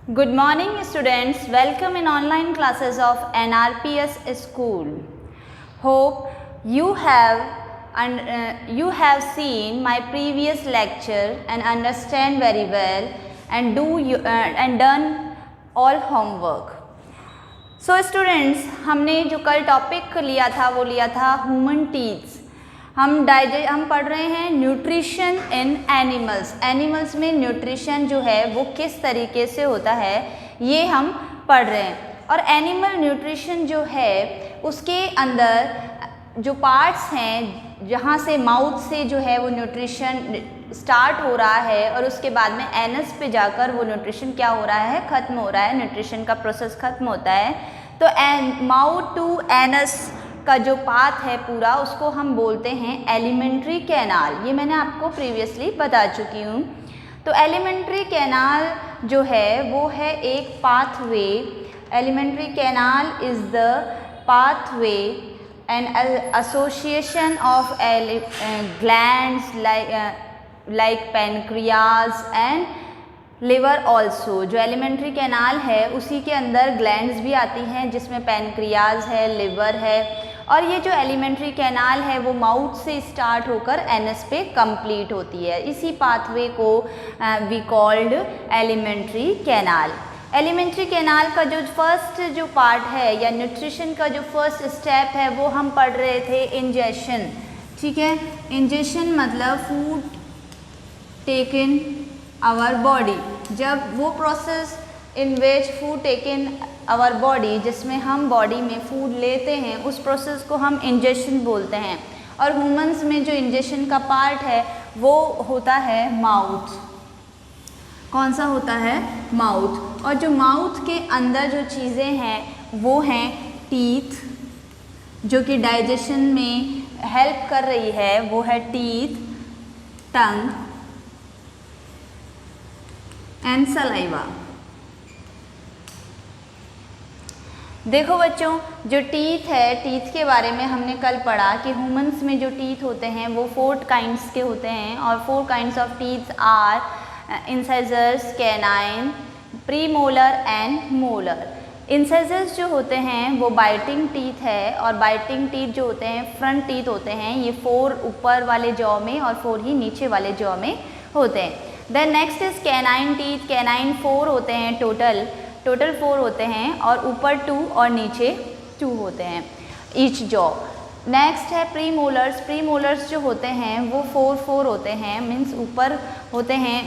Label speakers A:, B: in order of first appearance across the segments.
A: Good morning students, welcome in online classes of NRPS school. Hope you have seen my previous lecture and understand very well and done all homework. So students, हमने जो कल topic लिया था वो लिया था human teeths. हम पढ़ रहे हैं न्यूट्रिशन इन एनिमल्स. एनिमल्स में न्यूट्रिशन जो है वो किस तरीके से होता है ये हम पढ़ रहे हैं. और एनिमल न्यूट्रिशन जो है उसके अंदर जो पार्ट्स हैं जहाँ से माउथ से जो है वो न्यूट्रिशन स्टार्ट हो रहा है और उसके बाद में एनस पे जाकर वो न्यूट्रिशन क्या हो रहा है, ख़त्म हो रहा है, न्यूट्रिशन का प्रोसेस ख़त्म होता है. तो माउथ टू एनस का जो पाथ है पूरा उसको हम बोलते हैं एलिमेंट्री कैनाल. ये मैंने आपको प्रीवियसली बता चुकी हूँ. तो एलिमेंट्री कैनाल जो है वो है एक pathway. Alimentary canal is the pathway and association of glands like pancreas and liver also. जो एलिमेंट्री कैनाल है उसी के अंदर ग्लैंड्स भी आती हैं जिसमें पेनक्रियाज है, लिवर है. और ये जो एलिमेंट्री कैनाल है वो माउथ से स्टार्ट होकर एनस पे कंप्लीट होती है. इसी पाथवे को we called alimentary canal. Alimentary canal का जो फर्स्ट जो पार्ट है या न्यूट्रिशन का जो फर्स्ट स्टेप है वो हम पढ़ रहे थे इंजेशन. ठीक है, इंजेशन मतलब फूड टेकन आवर बॉडी. जब वो process in which food taken our body जिसमें हम बॉडी में फूड लेते हैं उस प्रोसेस को हम इंजेशन बोलते हैं. और ह्यूमंस में जो इंजेशन का पार्ट है वो होता है माउथ. कौन सा होता है? माउथ. और जो माउथ के अंदर जो चीज़ें हैं वो हैं टीथ, जो कि डाइजेशन में हेल्प कर रही है. वो है टीथ, टंग एंड सलाइवा. देखो बच्चों, जो टीथ है, टीथ के बारे में हमने कल पढ़ा कि ह्यूमंस में जो टीथ होते हैं वो 4 काइंड्स के होते हैं. और 4 kinds of teeth are incisors, canine, premolar and molar. Incisors जो होते हैं वो बाइटिंग टीथ है. और बाइटिंग टीथ जो होते हैं फ्रंट टीथ होते हैं. ये 4 ऊपर वाले जॉ में और 4 ही नीचे वाले जॉ में होते हैं. Then next is canine teeth. Canine 4 होते हैं टोटल 4 होते हैं और ऊपर 2 और नीचे 2 होते हैं ईच जॉ. नेक्स्ट है प्रीमोलर्स. प्रीमोलर्स जो होते हैं वो 4 होते हैं. मीन्स ऊपर होते हैं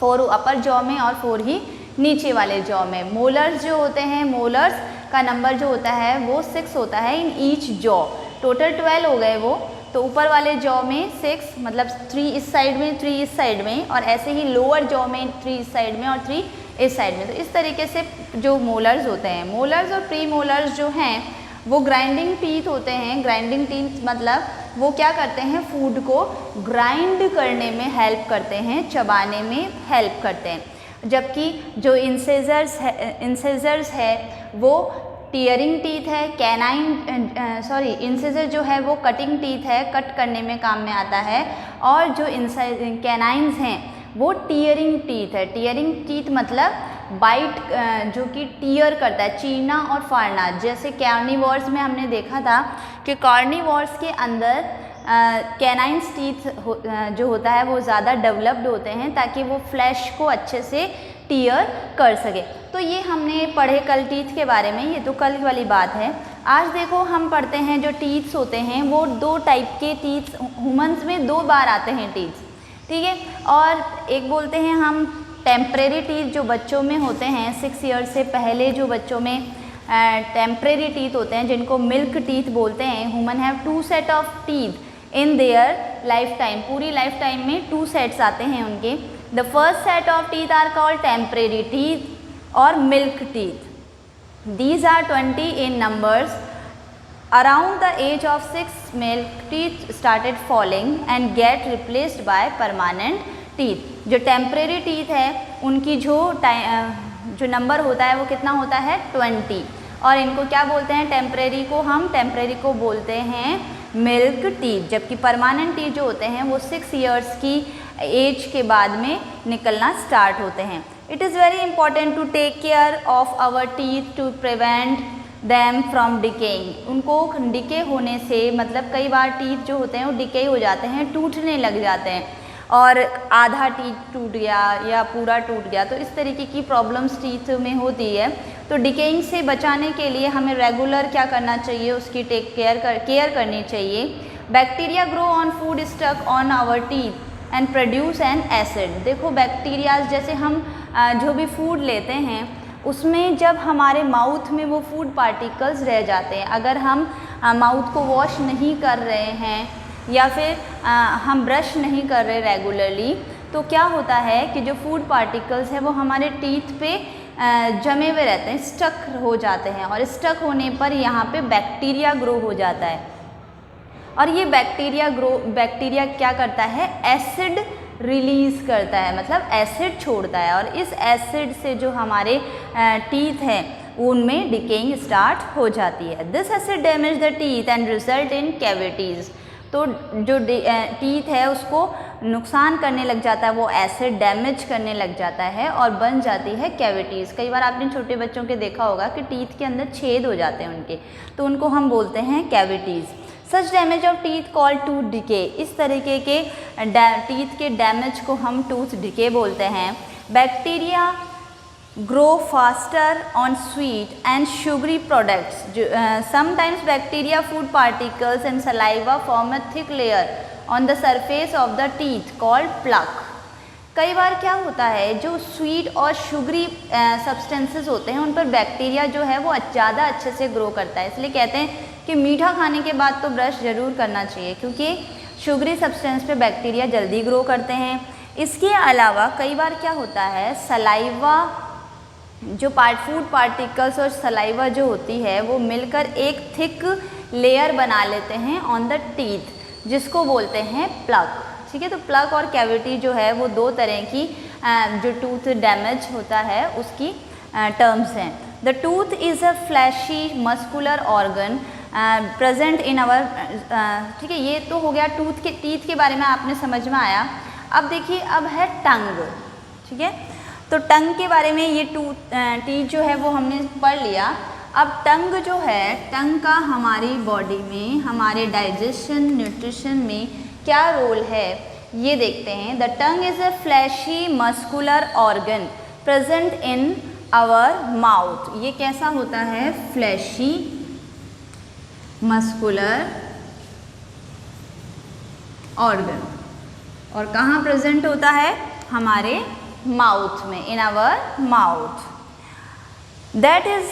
A: 4 अपर जॉ में और 4 ही नीचे वाले जॉ में. मोलर्स जो होते हैं, मोलर्स का नंबर जो होता है वो 6 होता है इन ईच जॉ. टोटल 12 हो गए वो. तो ऊपर वाले जॉ में 6 मतलब 3 इस साइड में, 3 इस साइड में, और ऐसे ही लोअर जॉ में 3 इस साइड में और 3 इस साइड में. तो इस तरीके से जो मोलर्स होते हैं. मोलर्स और प्री मोलर्स जो हैं वो ग्राइंडिंग टीथ होते हैं. ग्राइंडिंग टीथ मतलब वो क्या करते हैं, फूड को ग्राइंड करने में हेल्प करते हैं, चबाने में हेल्प करते हैं. जबकि जो इंसेजर्स है वो टीयरिंग टीथ है. इंसिजर जो है वो कटिंग टीथ है, कट करने में काम में आता है. और जो कैनाइन्स हैं वो टीयरिंग टीथ है. टीयरिंग टीथ मतलब बाइट जो कि टीयर करता है, चीरना और फाड़ना. जैसे कार्निवोर्स में हमने देखा था कि कार्निवोर्स के अंदर कैनाइन्स टीथ जो होता है वो ज़्यादा डेवलप्ड होते हैं ताकि वो फ्लैश को अच्छे से टीयर कर सके. तो ये हमने पढ़े कल टीथ के बारे में. ये तो कल वाली बात है. आज देखो हम पढ़ते हैं जो टीथ्स होते हैं वो 2 टाइप के टीथ्स ह्यूमंस में 2 बार आते हैं टीथ्स. ठीक है. और एक बोलते हैं हम टेम्परेरी टीथ जो बच्चों में होते हैं 6 ईयर्स से पहले जो बच्चों में टेम्परेरी टीथ होते हैं जिनको मिल्क टीथ बोलते हैं. Human have 2 set of teeth in their lifetime. पूरी लाइफ टाइम में 2 सेट्स आते हैं उनके. The first set of teeth are called temporary teeth और milk teeth. These are 20 in numbers. Around the age of 6, milk teeth started falling and get replaced by permanent teeth. जो temporary teeth है उनकी जो number होता है वो कितना होता है 20. और इनको क्या बोलते हैं, टेम्परेरी को बोलते हैं मिल्क टीथ. जबकि परमानेंट टीथ जो होते हैं वो 6 ईयर्स की एज के बाद में निकलना स्टार्ट होते हैं. It is very important to take care of our teeth to prevent them from decaying. उनको डिके होने से, मतलब कई बार टीथ जो होते हैं वो डिके हो जाते हैं, टूटने लग जाते हैं, और आधा टीथ टूट गया या पूरा टूट गया, तो इस तरीके की प्रॉब्लम्स टीथ में होती है। तो डिकेइंग से बचाने के लिए हमें रेगुलर क्या करना चाहिए, उसकी केयर करनी चाहिए। Bacteria grow on food stuck on our teeth and produce an acid. देखो बैक्टीरियाज, जैसे हम जो भी फूड लेते हैं उसमें जब हमारे माउथ में वो फूड पार्टिकल्स रह जाते हैं, अगर हम माउथ को वॉश नहीं कर रहे हैं या फिर हम ब्रश नहीं कर रहे रेगुलरली, तो क्या होता है कि जो फूड पार्टिकल्स है वो हमारे टीथ पे जमे हुए रहते हैं, स्टक हो जाते हैं, और स्टक होने पर यहाँ पे बैक्टीरिया ग्रो हो जाता है, और ये बैक्टीरिया क्या करता है, एसिड रिलीज़ करता है, मतलब एसिड छोड़ता है, और इस एसिड से जो हमारे टीथ हैं उनमें डिकेइंग स्टार्ट हो जाती है। This acid damage the teeth and result in cavities. तो जो टीथ है उसको नुकसान करने लग जाता है, वो एसिड डैमेज करने लग जाता है और बन जाती है कैविटीज़। कई बार आपने छोटे बच्चों के देखा होगा कि टीथ के अंदर छेद हो जाते हैं उनके, तो उनको हम बोलते हैं cavities. Such damage of teeth called tooth decay. इस तरीके के टीथ के डैमेज को हम टूथ डिके बोलते हैं। Bacteria grow faster on sweet and sugary products. Sometimes bacteria food particles and saliva form a thick layer on the surface of the teeth called plaque. कई बार क्या होता है, जो स्वीट और शुगरी सब्सटेंसेस होते हैं उन पर बैक्टीरिया जो है वो ज़्यादा अच्छे से ग्रो करता है, इसलिए कहते हैं कि मीठा खाने के बाद तो ब्रश ज़रूर करना चाहिए, क्योंकि शुगरी सब्सटेंस पे बैक्टीरिया जल्दी ग्रो करते हैं। इसके अलावा कई बार क्या होता है, सलाइवा जो फूड पार्टिकल्स और सलाइवा जो होती है वो मिलकर एक थिक लेयर बना लेते हैं ऑन द टीथ, जिसको बोलते हैं प्लक। ठीक है, तो प्लक और कैविटी जो है वो दो तरह की जो टूथ डैमेज होता है उसकी टर्म्स हैं। The tooth is a fleshy muscular organ present in our. ठीक है, ये तो हो गया टीथ के बारे में आपने समझ में आया। अब देखिए, अब है टंग। ठीक है, तो टंग के बारे में, ये टीथ जो है वो हमने पढ़ लिया। अब टंग जो है, टंग का हमारी बॉडी में, हमारे डाइजेशन न्यूट्रिशन में क्या रोल है ये देखते हैं। The tongue is a fleshy muscular organ present in our mouth. ये कैसा होता है, फ्लैशी मस्कुलर ऑर्गन, और कहाँ प्रेजेंट होता है, हमारे माउथ में, in our mouth. That is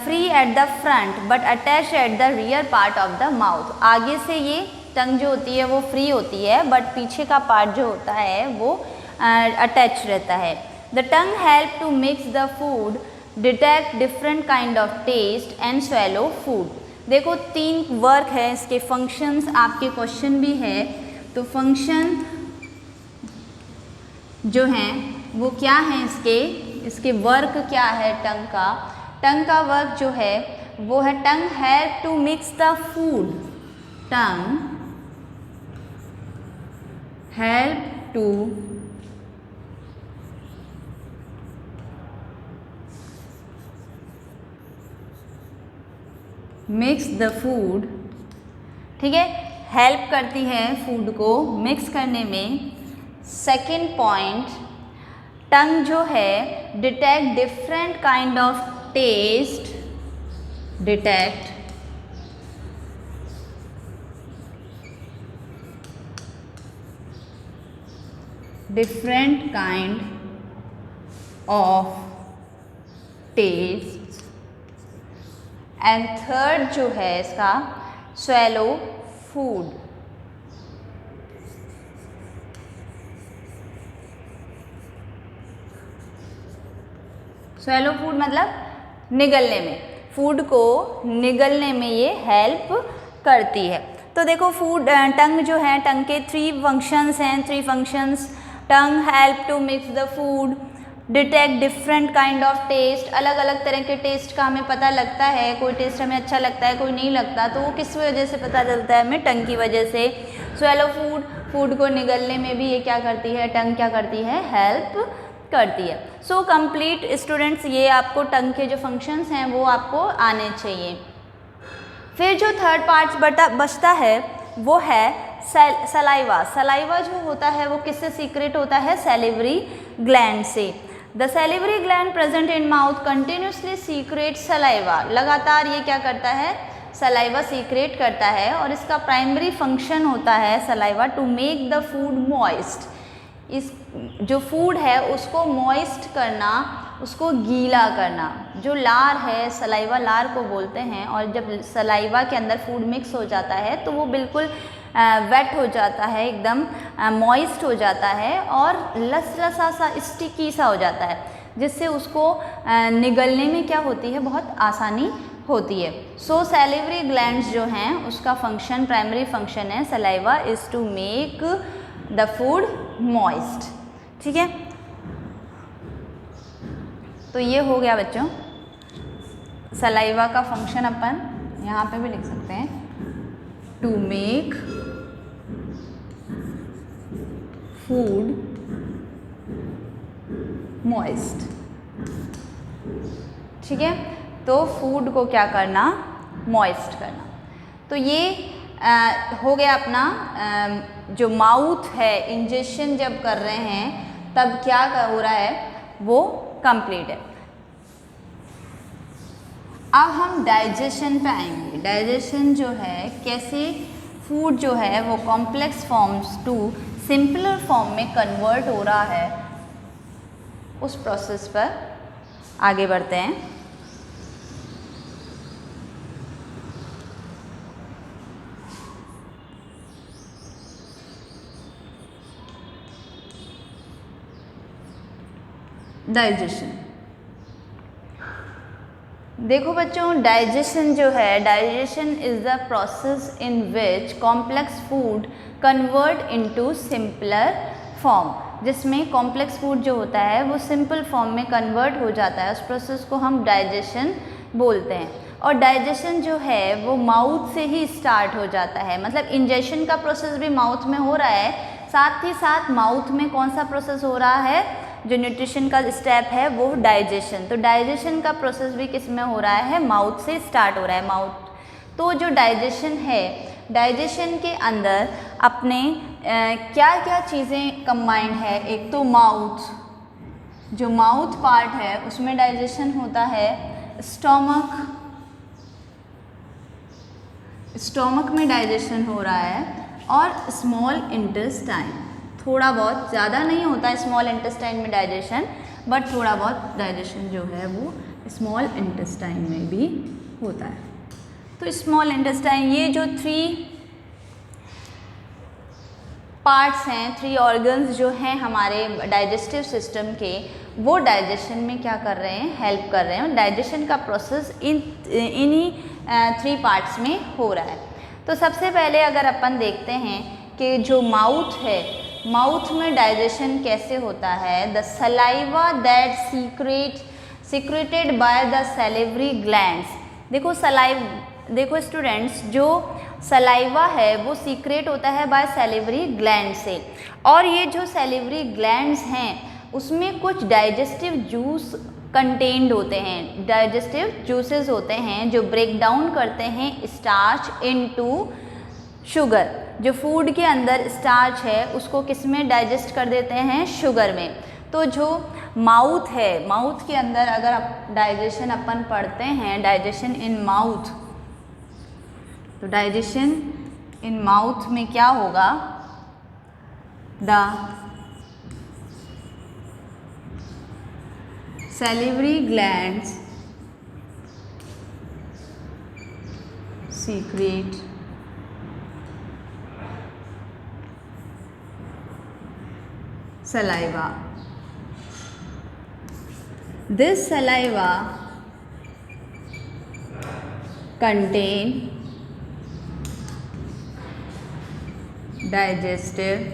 A: free at the front but attach at the rear part of the mouth. आगे से ये टंग जो होती है वो फ्री होती है, बट पीछे का पार्ट जो होता है वो अटैच रहता है। The tongue help to mix the food, detect different kind of taste and swallow food. देखो 3 वर्क है इसके, फंक्शंस आपके क्वेश्चन भी है, तो फंक्शन जो हैं वो क्या है, इसके वर्क क्या है टंग का। टंग का वर्क जो है वो है, tongue help to mix the food. Tongue help to mix the food. ठीक है, हेल्प करती है फूड को मिक्स करने में। सेकेंड पॉइंट, टंग जो है detect different kind of taste, detect different kind of taste. And third जो है इसका, स्वेलो फूड। स्वेलो फूड मतलब निगलने में, फूड को निगलने में ये हेल्प करती है। तो देखो टंग जो है, टंग के 3 फंक्शंस हैं, 3 functions. Tongue help to mix the food, detect different kind of taste. अलग अलग तरह के टेस्ट का हमें पता लगता है, कोई टेस्ट हमें अच्छा लगता है, कोई नहीं लगता, तो वो किस वजह से पता चलता है, हमें टंग की वजह से। स्वेलो फूड, फूड को निगलने में भी ये क्या करती है, टंग क्या करती है, हेल्प करती है। सो कंप्लीट स्टूडेंट्स ये आपको टंग के जो फंक्शंस हैं वो आपको आने चाहिए। फिर जो थर्ड पार्ट बचता है वो है सलाइवा। सलाइवा जो होता है वो किससे सीक्रेट होता है? सैलिवरी ग्लैंड से। The salivary gland present in mouth continuously secret saliva. लगातार ये क्या करता है? सलाइवा सीक्रेट करता है और इसका प्राइमरी फंक्शन होता है saliva to make the food moist. इस जो फूड है उसको मॉइस्ट करना, उसको गीला करना। जो लार है, सलाइवा लार को बोलते हैं, और जब सलाइवा के अंदर फूड मिक्स हो जाता है तो वो बिल्कुल वेट हो जाता है, एकदम मॉइस्ट हो जाता है और लसलसा सा स्टिकी सा हो जाता है, जिससे उसको निगलने में क्या होती है? बहुत आसानी होती है। सो सैलिवरी ग्लैंड्स जो हैं उसका फंक्शन, प्राइमरी फंक्शन है saliva is to make the food moist. ठीक है, तो ये हो गया बच्चों सलाइवा का फंक्शन। अपन यहाँ पे भी लिख सकते हैं, टू मेक फूड मॉइस्ट। ठीक है, तो फूड को क्या करना? मॉइस्ट करना। तो ये हो गया अपना जो माउथ है, इंजेक्शन जब कर रहे हैं तब क्या हो रहा है? वो कंप्लीट है। अब हम डाइजेशन पे आएंगे। डाइजेशन जो है, कैसे फूड जो है वो complex forms to simpler form में कन्वर्ट हो रहा है, उस प्रोसेस पर आगे बढ़ते हैं। डाइजेशन। देखो बच्चों, डाइजेशन जो है, digestion is the process in which complex food convert into simpler form. जिसमें कॉम्प्लेक्स फूड जो होता है वो सिंपल फॉर्म में कन्वर्ट हो जाता है, उस प्रोसेस को हम डाइजेशन बोलते हैं। और डाइजेशन जो है वो माउथ से ही स्टार्ट हो जाता है, मतलब इंजेक्शन का प्रोसेस भी माउथ में हो रहा है, साथ ही साथ माउथ में कौन सा प्रोसेस हो रहा है? जो न्यूट्रिशन का स्टेप है वो डाइजेशन। तो डाइजेशन का प्रोसेस भी किस में हो रहा है? माउथ से स्टार्ट हो रहा है, माउथ। तो जो डाइजेशन है, डाइजेशन के अंदर अपने क्या क्या चीज़ें कंबाइंड है? एक तो माउथ, जो माउथ पार्ट है उसमें डाइजेशन होता है। स्टोमक, स्टोमक में डाइजेशन हो रहा है, और स्मॉल इंटेस्टाइन। थोड़ा बहुत, ज़्यादा नहीं होता है स्मॉल इंटेस्टाइन में डाइजेशन, बट थोड़ा बहुत डाइजेशन जो है वो स्मॉल इंटेस्टाइन में भी होता है। तो स्मॉल इंटेस्टाइन, ये जो 3 पार्ट्स हैं, 3 ऑर्गन्स जो हैं हमारे डाइजेस्टिव सिस्टम के, वो डाइजेशन में क्या कर रहे हैं? हेल्प कर रहे हैं। डाइजेशन का प्रोसेस इन्हीं 3 पार्ट्स में हो रहा है। तो सबसे पहले अगर अपन देखते हैं कि जो माउथ है, माउथ में डाइजेशन कैसे होता है? The saliva that secreted by the salivary glands. देखो स्टूडेंट्स, जो सलाइवा है वो सीक्रेट होता है बाय सैलिवरी ग्लैंड से, और ये जो सैलिवरी ग्लैंड्स हैं उसमें कुछ डाइजेस्टिव जूस कंटेन्ड होते हैं, डाइजेस्टिव जूसेस होते हैं जो ब्रेक डाउन करते हैं स्टार्च इनटू शुगर। जो फूड के अंदर स्टार्च है उसको किस में डाइजेस्ट कर देते हैं? शुगर में। तो जो माउथ है, माउथ के अंदर अगर आप डाइजेशन अपन पढ़ते हैं, डाइजेशन इन माउथ, तो डाइजेशन इन माउथ में क्या होगा? The salivary glands secret saliva. This saliva contain digestive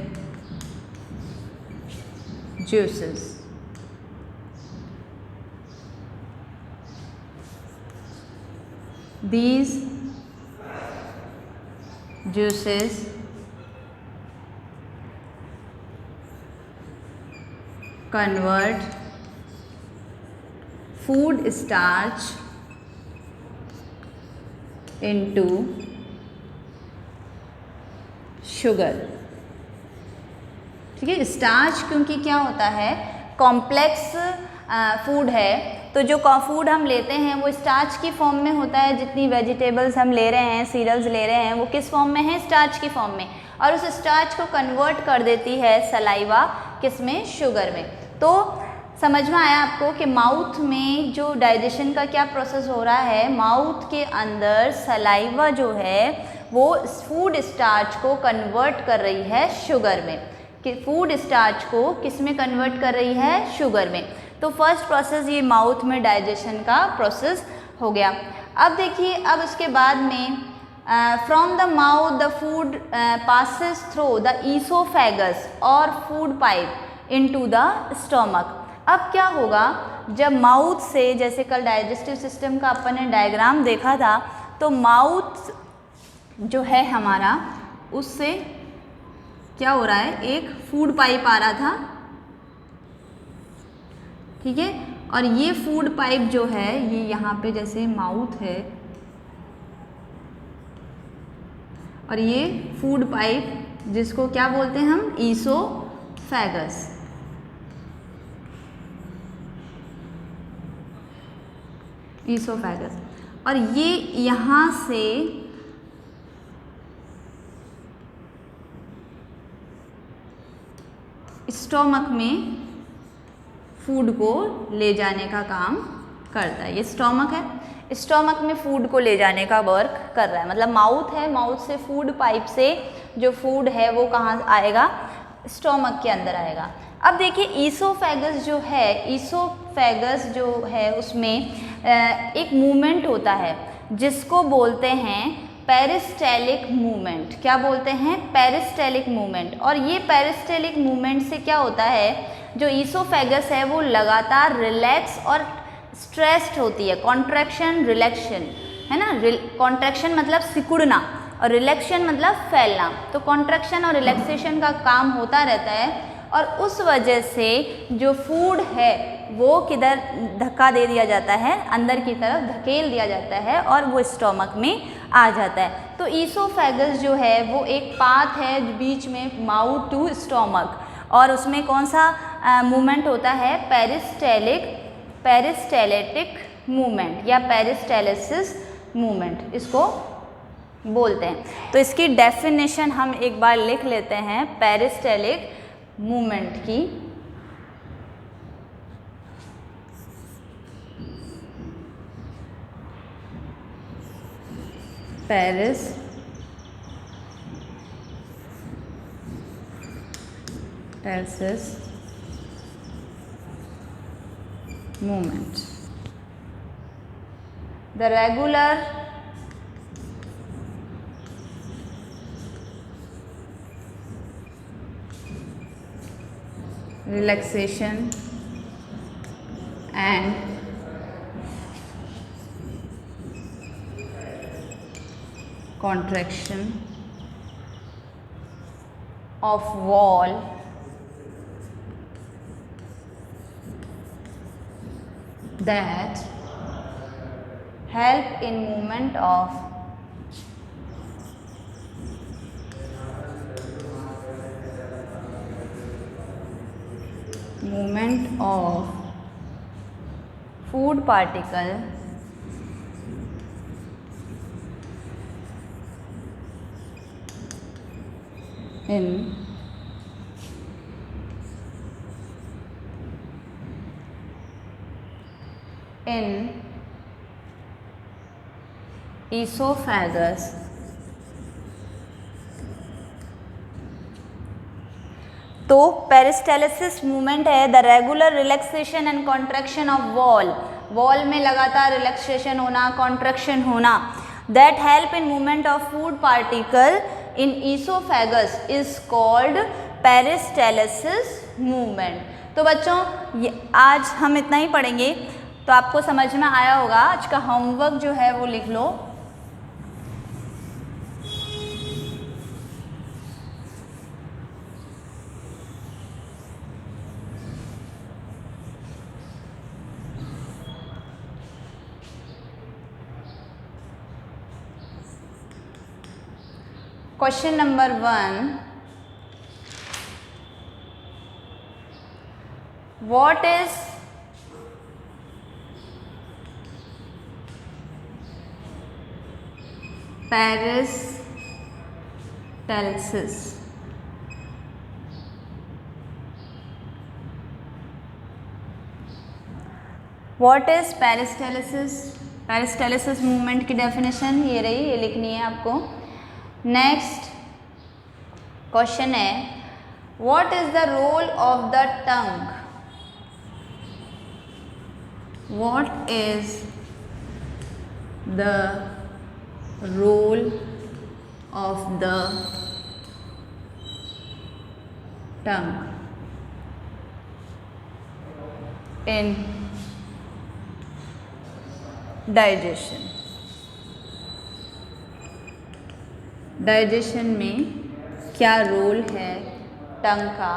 A: juices. These juices convert food starch into sugar। ठीक है, स्टार्च क्योंकि क्या होता है, कॉम्प्लेक्स फूड है, तो जो फूड हम लेते हैं वो स्टार्च की फॉर्म में होता है। जितनी वेजिटेबल्स हम ले रहे हैं, सीरियल्स ले रहे हैं, वो किस फॉर्म में है, स्टार्च की फॉर्म में, और उस स्टार्च को कन्वर्ट कर देती है सलाइवा किसमें, शुगर में। तो समझ में आया आपको कि माउथ में जो डाइजेशन का क्या प्रोसेस हो रहा है, माउथ के अंदर सलाइवा जो है वो फूड स्टार्च को कन्वर्ट कर रही है शुगर में, कि फूड स्टार्च को किस में कन्वर्ट कर रही है, शुगर में। तो फर्स्ट प्रोसेस ये माउथ में डाइजेशन का प्रोसेस हो गया। अब देखिए, अब उसके बाद में from the mouth the food passes through the esophagus और food pipe into the stomach. अब क्या होगा, जब माउथ से, जैसे कल डाइजेस्टिव सिस्टम का अपन ने डायग्राम देखा था, तो माउथ जो है हमारा, उससे क्या हो रहा है, एक फूड पाइप आ रहा था, ठीक है, और ये फूड पाइप जो है ये यहाँ पे जैसे माउथ है, और ये फूड पाइप जिसको क्या बोलते हैं हम, ईसोफेगस। ईसोफेगस, और ये यहाँ से स्टोमक में फूड को ले जाने का काम करता है। ये स्टोमक है, स्टोमक में फूड को ले जाने का वर्क कर रहा है। मतलब माउथ है, माउथ से फूड पाइप से जो फूड है वो कहाँ आएगा, स्टोमक के अंदर आएगा। अब देखिए, ईसोफेगस जो है, ईसोफेगस जो है उसमें एक मूवमेंट होता है जिसको बोलते हैं पेरिस्टेलिक मूवमेंट। क्या बोलते हैं, पेरिस्टेलिक मूवमेंट। और ये पेरिस्टेलिक मूवमेंट से क्या होता है, जो ईसोफेगस है वो लगातार रिलैक्स और स्ट्रेस्ड होती है। कॉन्ट्रैक्शन रिलैक्शन है ना, कॉन्ट्रैक्शन मतलब सिकुड़ना और रिलैक्शन मतलब फैलना। तो कॉन्ट्रैक्शन और रिलैक्सेशन का काम होता रहता है, और उस वजह से जो फूड है वो किधर धक्का दे दिया जाता है, अंदर की तरफ धकेल दिया जाता है और वो स्टोमक में आ जाता है। तो ईसोफेगस जो है वो एक पाथ है बीच में माउथ टू स्टोमक, और उसमें कौन सा मूवमेंट होता है, पेरिस्टेलेटिक मूवमेंट या पेरिस्टेलिसिस मूवमेंट इसको बोलते हैं। तो इसकी डेफिनेशन हम एक बार लिख लेते हैं पेरिस्टेलिक मूवमेंट की। पेरिस्टेलिसिस movement, the regular relaxation and contraction of wall that help in movement of food particle in esophagus तो पेरिस्टेलिसिस मूवमेंट है the regular relaxation and contraction of wall में लगातार रिलैक्सेशन होना, कॉन्ट्रैक्शन होना, that help in movement of food particle in esophagus is called peristalsis movement. तो बच्चों आज हम इतना ही पढ़ेंगे, तो आपको समझ में आया होगा। आज का होमवर्क जो है वो लिख लो। Question number 1, what is peristalsis? What is peristalsis? Peristalsis movement की डेफिनेशन ये रही, ये लिखनी है आपको। नेक्स्ट क्वेश्चन है, what is the role of the tongue? What is the role of the tongue in digestion? Digestion में क्या रोल है टंग का?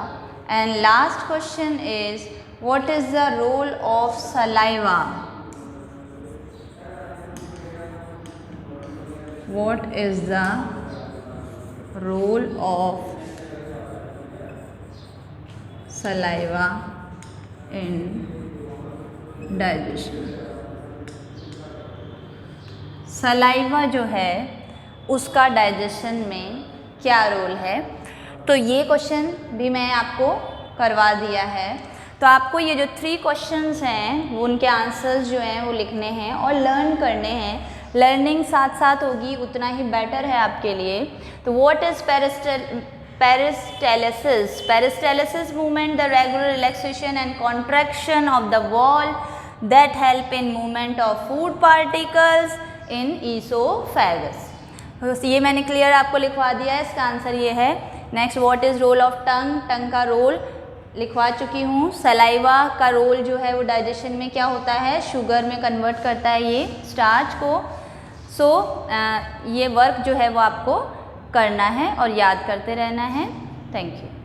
A: And last question is, what is the role of saliva? What is the role of saliva in digestion? Saliva जो है उसका digestion में क्या role है? तो ये क्वेश्चन भी मैं आपको करवा दिया है। तो आपको ये जो 3 क्वेश्चंस हैं वो उनके आंसर्स जो हैं वो लिखने हैं और लर्न करने हैं। लर्निंग साथ साथ होगी उतना ही बेटर है आपके लिए। तो what is peristalsis? Peristalsis movement, the regular relaxation and contraction of the wall that help in movement of food particles in oesophagus. ये मैंने क्लियर आपको लिखवा दिया है, इसका आंसर ये है। Next, what is role of tongue? Tongue का रोल लिखवा चुकी हूँ। सलाइवा का रोल जो है वो डाइजेशन में क्या होता है, शुगर में कन्वर्ट करता है ये स्टार्च को। ये वर्क जो है वो आपको करना है और याद करते रहना है। Thank you.